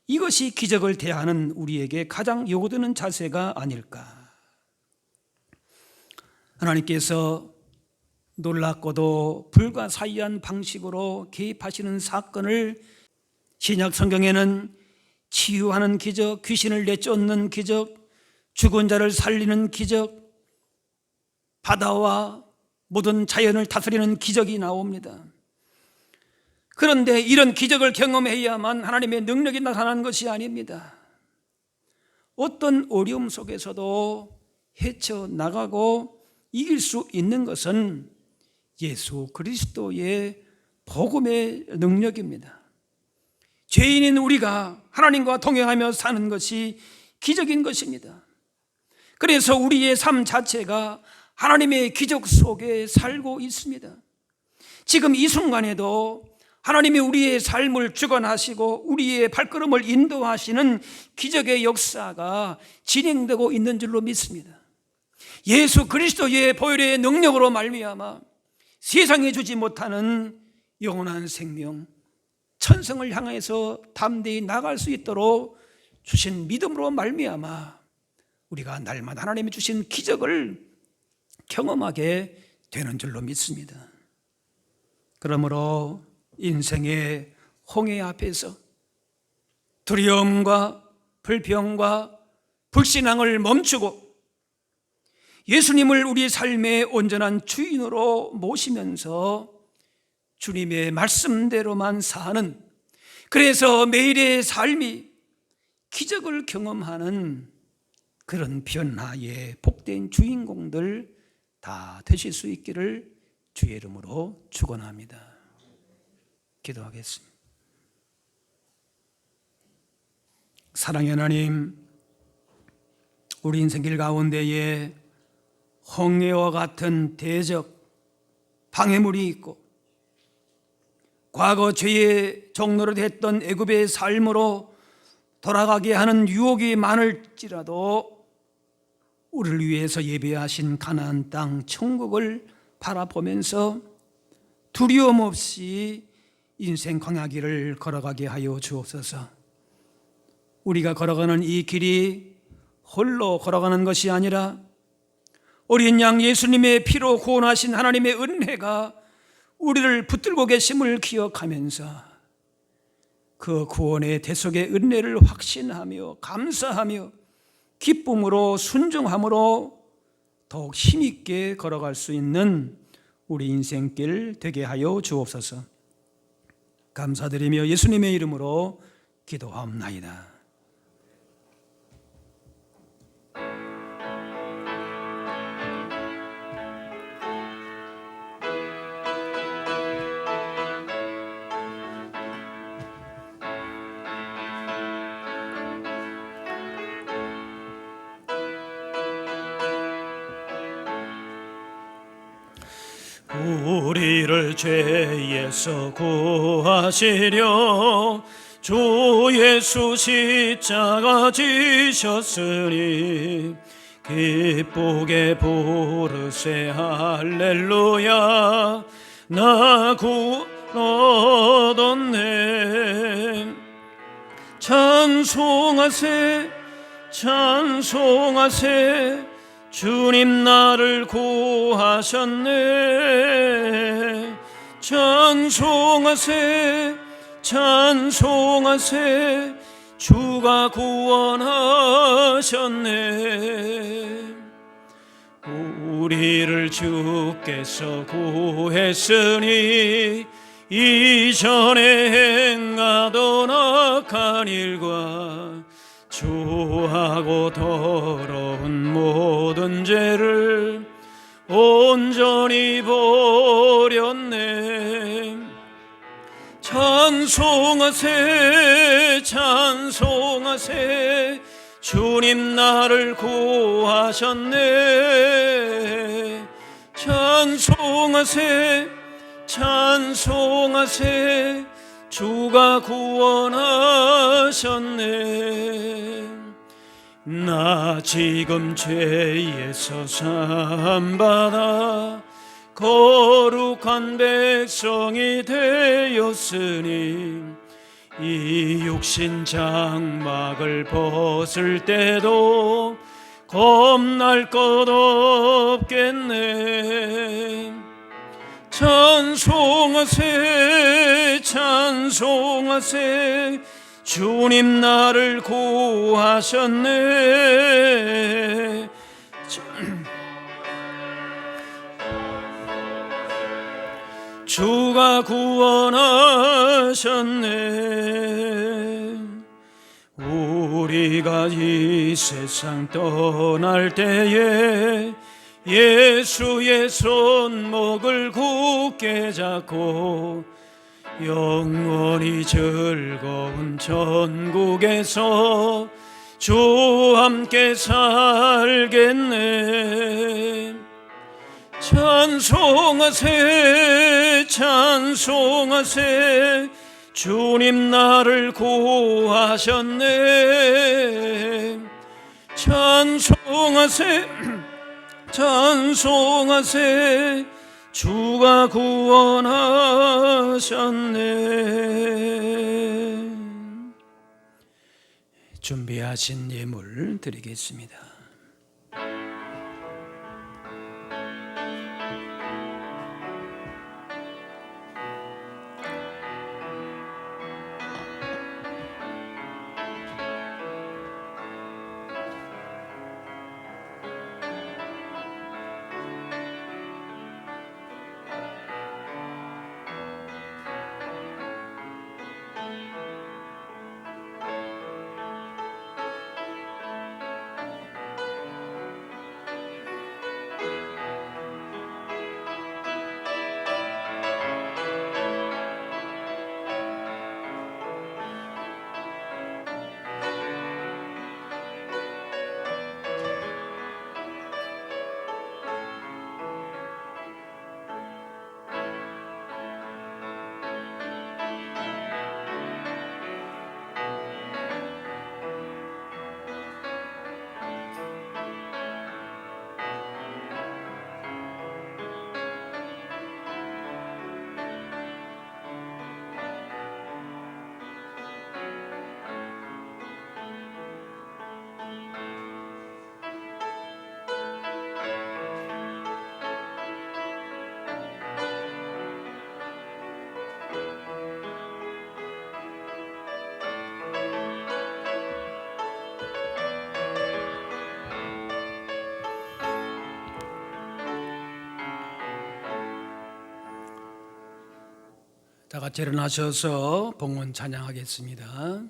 이것이 기적을 대하는 우리에게 가장 요구되는 자세가 아닐까. 하나님께서 놀랍고도 불가사의한 방식으로 개입하시는 사건을 신약 성경에는 치유하는 기적, 귀신을 내쫓는 기적, 죽은 자를 살리는 기적, 바다와 모든 자연을 다스리는 기적이 나옵니다. 그런데 이런 기적을 경험해야만 하나님의 능력이 나타나는 것이 아닙니다. 어떤 어려움 속에서도 헤쳐나가고 이길 수 있는 것은 예수 그리스도의 복음의 능력입니다. 죄인인 우리가 하나님과 동행하며 사는 것이 기적인 것입니다. 그래서 우리의 삶 자체가 하나님의 기적 속에 살고 있습니다. 지금 이 순간에도 하나님이 우리의 삶을 주관하시고 우리의 발걸음을 인도하시는 기적의 역사가 진행되고 있는 줄로 믿습니다. 예수 그리스도의 보혈의 능력으로 말미암아 세상에 주지 못하는 영원한 생명, 천성을 향해서 담대히 나갈 수 있도록 주신 믿음으로 말미암아 우리가 날마다 하나님이 주신 기적을 경험하게 되는 줄로 믿습니다. 그러므로 인생의 홍해 앞에서 두려움과 불평과 불신앙을 멈추고 예수님을 우리 삶의 온전한 주인으로 모시면서 주님의 말씀대로만 사는, 그래서 매일의 삶이 기적을 경험하는 그런 변화의 복된 주인공들 다 되실 수 있기를 주의 이름으로 축원합니다. 기도하겠습니다. 사랑의 하나님, 우리 인생길 가운데에 홍해와 같은 대적, 방해물이 있고 과거 죄의 종로로 됐던 애굽의 삶으로 돌아가게 하는 유혹이 많을지라도 우리를 위해서 예배하신 가나안 땅 천국을 바라보면서 두려움 없이 인생 광야길을 걸어가게 하여 주옵소서. 우리가 걸어가는 이 길이 홀로 걸어가는 것이 아니라 어린 양 예수님의 피로 구원하신 하나님의 은혜가 우리를 붙들고 계심을 기억하면서 그 구원의 대속의 은혜를 확신하며 감사하며 기쁨으로 순종함으로 더욱 힘있게 걸어갈 수 있는 우리 인생길 되게 하여 주옵소서. 감사드리며 예수님의 이름으로 기도하옵나이다. 우리를 죄에서 구하시려 주 예수 십자가 지셨으니 기쁘게 부르세 할렐루야. 나 구원 얻었네. 찬송하세 찬송하세 주님 나를 구하셨네. 찬송하세 찬송하세 주가 구원하셨네. 우리를 주께서 구했으니 이전에 행하던 악한 일과 주하고 더러운 모든 죄를 온전히 버렸네. 찬송하세 찬송하세 주님 나를 구하셨네. 찬송하세 찬송하세 주가 구원하셨네. 나 지금 죄에서 사함받아 거룩한 백성이 되었으니 이 육신 장막을 벗을 때도 겁날 것 없겠네. 찬송하세 찬송하세 주님 나를 구하셨네. 주가 구원하셨네. 우리가 이 세상 떠날 때에 예수의 손목을 굳게 잡고 영원히 즐거운 천국에서 주와 함께 살겠네. 찬송하세 찬송하세 주님 나를 구하셨네. 찬송하세 찬송하세 주가 구원하셨네. 준비하신 예물 드리겠습니다. 다 같이 일어나셔서 봉헌 찬양하겠습니다.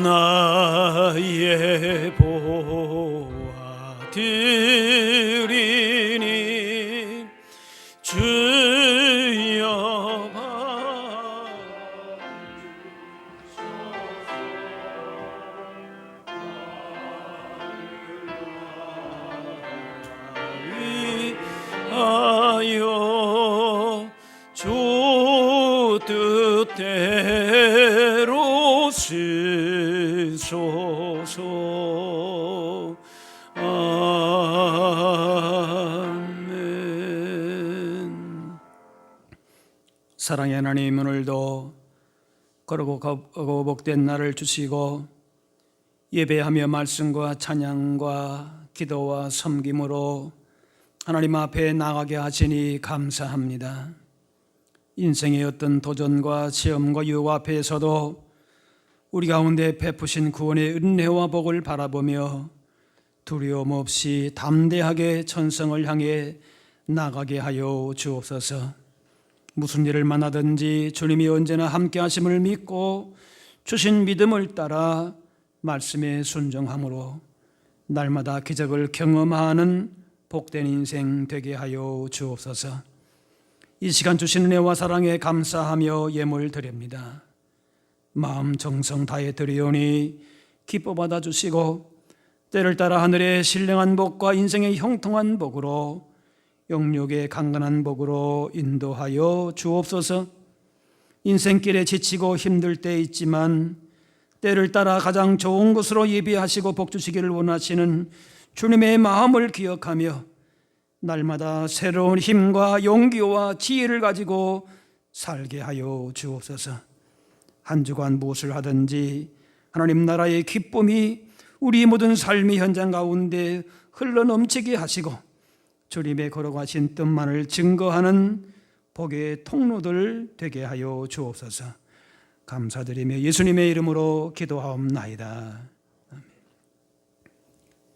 나의 보아 드리니 주여 하여 주 뜻대로 쓰소서. 아멘. 사랑의 하나님, 오늘도 거룩하고 복된 날을 주시고 예배하며 말씀과 찬양과 기도와 섬김으로 하나님 앞에 나가게 하시니 감사합니다. 인생의 어떤 도전과 시험과 유혹 앞에서도 우리 가운데 베푸신 구원의 은혜와 복을 바라보며 두려움 없이 담대하게 천성을 향해 나가게 하여 주옵소서. 무슨 일을 만나든지 주님이 언제나 함께 하심을 믿고 주신 믿음을 따라 말씀에 순종함으로 날마다 기적을 경험하는 복된 인생 되게 하여 주옵소서. 이 시간 주신 은혜와 사랑에 감사하며 예물 드립니다. 마음 정성 다해 드리오니 기뻐 받아주시고 때를 따라 하늘의 신령한 복과 인생의 형통한 복으로 영육의 강건한 복으로 인도하여 주옵소서. 인생길에 지치고 힘들 때 있지만 때를 따라 가장 좋은 곳으로 예비하시고 복 주시기를 원하시는 주님의 마음을 기억하며 날마다 새로운 힘과 용기와 지혜를 가지고 살게 하여 주옵소서. 한 주간 무엇을 하든지 하나님 나라의 기쁨이 우리 모든 삶의 현장 가운데 흘러넘치게 하시고 주님의 걸어가신 뜻만을 증거하는 복의 통로들 되게 하여 주옵소서. 감사드리며 예수님의 이름으로 기도하옵나이다. 아멘.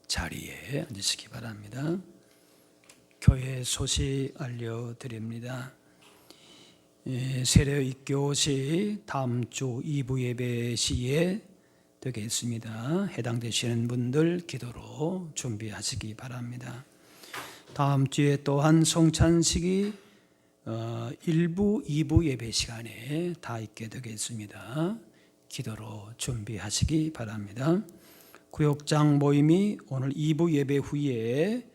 자리에 앉으시기 바랍니다. 교회 소식 알려드립니다. 세례 입교시 다음 주 2부 예배 시에 되겠습니다. 해당되시는 분들 기도로 준비하시기 바랍니다. 다음 주에 또한 성찬식이 1부, 2부 예배 시간에 다 있게 되겠습니다. 기도로 준비하시기 바랍니다. 구역장 모임이 오늘 2부 예배 후에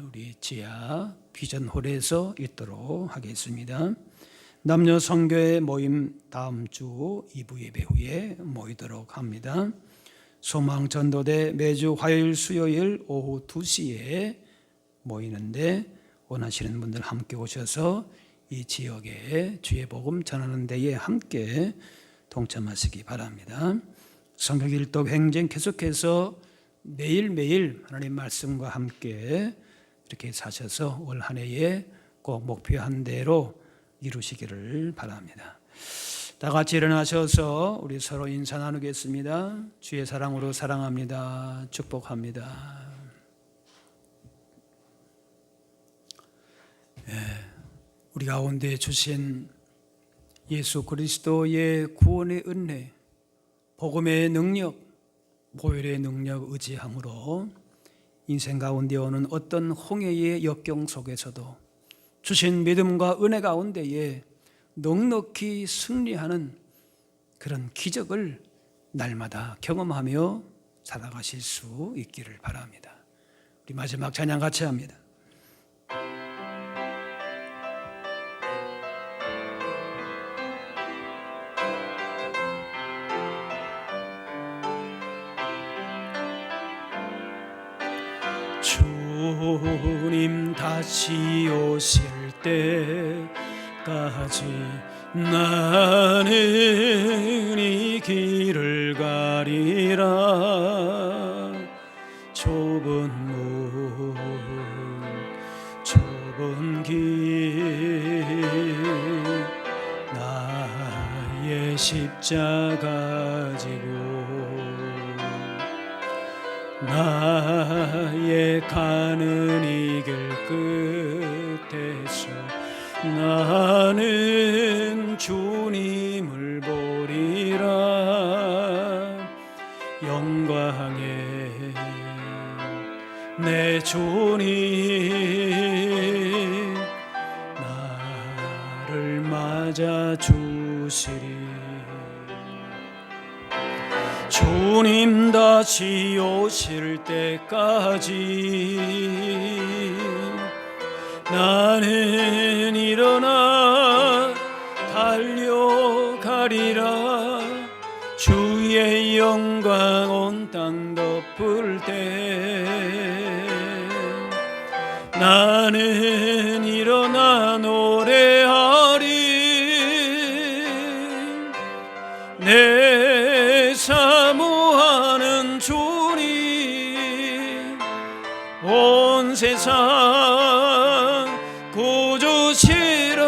우리 지하 비전홀에서 있도록 하겠습니다. 남녀 선교회 모임 다음 주 2부 예배 후에 모이도록 합니다. 소망 전도대 매주 화요일 수요일 오후 2시에 모이는데 원하시는 분들 함께 오셔서 이 지역에 주의 복음 전하는 데에 함께 동참하시기 바랍니다. 성경일독 행진 계속해서 매일매일 하나님 말씀과 함께 이렇게 사셔서 올 한 해에 꼭 목표한 대로 이루시기를 바랍니다. 다 같이 일어나셔서 우리 서로 인사 나누겠습니다. 주의 사랑으로 사랑합니다. 축복합니다. 우리 가운데 주신 예수 그리스도의 구원의 은혜, 복음의 능력, 보혈의 능력 의지함으로 인생 가운데 오는 어떤 홍해의 역경 속에서도 주신 믿음과 은혜 가운데에 넉넉히 승리하는 그런 기적을 날마다 경험하며 살아가실 수 있기를 바랍니다. 우리 마지막 찬양 같이 합니다. 주님 다시 오실 때까지 나는 이 길을 가리라. 좁은 문 좁은 길 나의 십자가 지고 나의 가는 이 길 끝에서 나는 주님을 보리라. 영광의 내 주님 나를 맞아 주시리. 주님 다시 오실 때까지 나는 일어나 달려가리라. 주의 영광 온 땅 덮을 때 나는 일어나 노래하리. 내 사모하는 주님 온 세상 구주시라.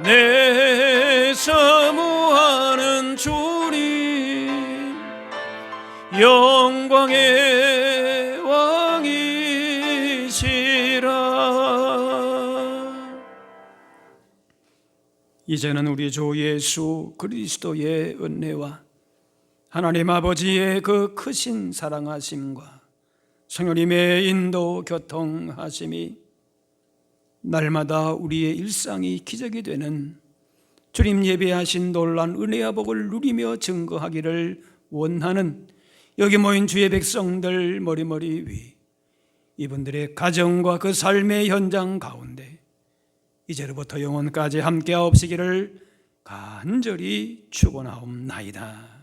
내 사모하는 주님 영광의 왕이시라. 이제는 우리 주 예수 그리스도의 은혜와 하나님 아버지의 그 크신 사랑하심과 성령님의 인도 교통하심이 날마다 우리의 일상이 기적이 되는 주님 예배하신 놀라운 은혜와 복을 누리며 증거하기를 원하는 여기 모인 주의 백성들 머리머리 위 이분들의 가정과 그 삶의 현장 가운데 이제로부터 영원까지 함께하옵시기를 간절히 축원하옵나이다.